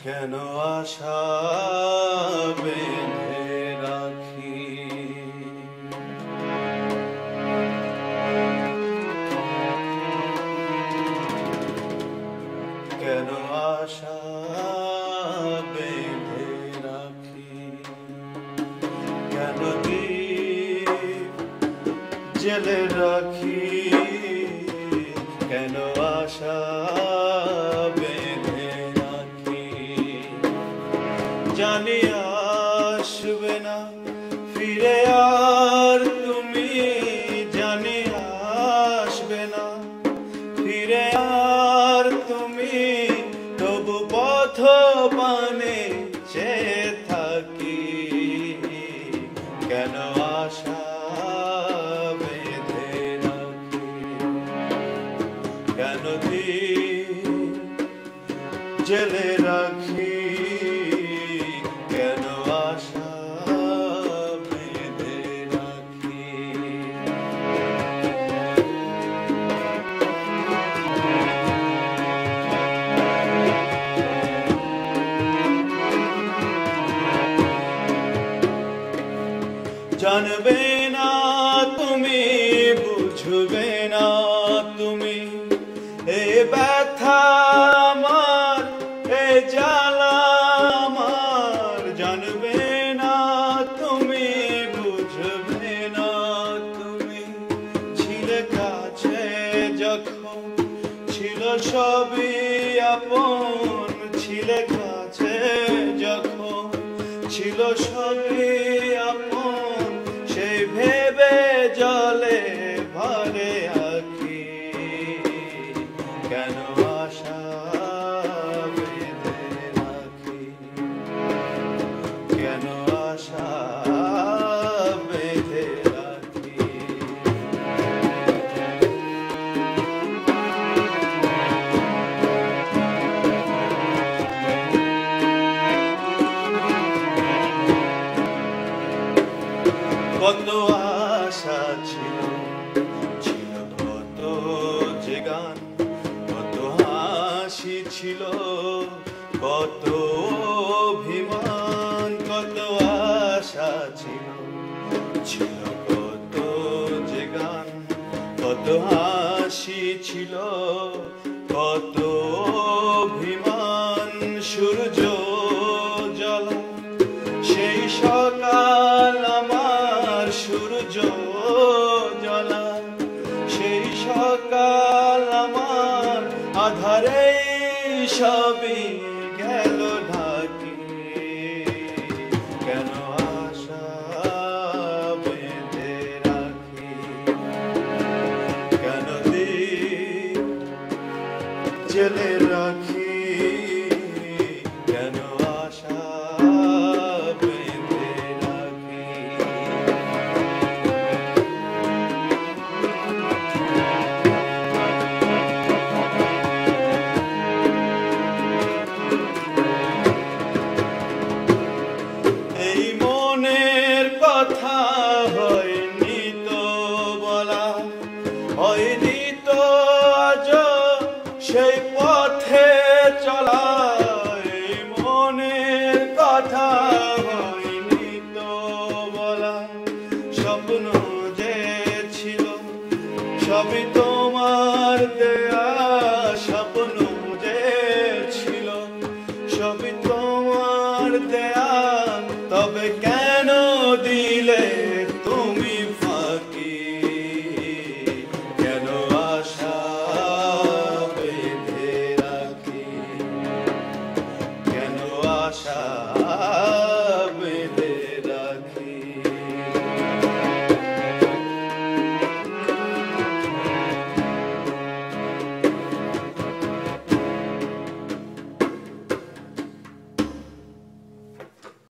কেন আশা বেঁধে রাখি, কেন আশা বেঁধে রাখি, কেন দীপ জেলে রাখি, কেন আশা বেঁধে রাখি। জানি আসবে না ফিরে আর তুমি, জানি আসবে না ফিরে আর তুমি, তবু পথ পানে চেয়ে থাকি। কেন আশা বেঁধে রাখি, কেন দীপ জেলে রাখি, কেন আশা বেঁধে রাখি। জানবে না তুমি, বুঝবে না তুমি, এ ব্যথা আমার, এ জ্বালা আমার। জানবে না তুমি, বুঝবে না তুমি, ছিলে কাছে যখন ছিল সবই আপন, ছিলে কাছে যখন ছিল সবই আপন, সেই ভেবে জলে ভরে আঁখি। কেন আশা বেঁধে রাখি, কেন আশা বেঁধে রাখি। কত আশা ছিল, ছিল কত যে গান, কত হাসি ছিল, কত অভিমান। কত আশা ছিল, ছিল কত যে গান, কত হাসি ছিল, কত অভিমান। সূর্য জ্বলা সেই সকাল আমার, সূর্য জ্বলা সেই সকাল আমার, আধারে সবই গেল ঢাকি। কেন আশা বেঁধে রাখি, কেন দীপ জেলে রাখি, কেন আশা বেঁধে রাখি। এই মনের কথা হয়নি তো বলা, হয়নি তো আজ সেই পথে চলা। এই মনের কথা হয়নি তো বলা, স্বপ্ন যে ছিল সবই তোমার দেয়া, স্বপ্ন যে ছিল সবই তোমার দেয়া। তবে কেন দিলে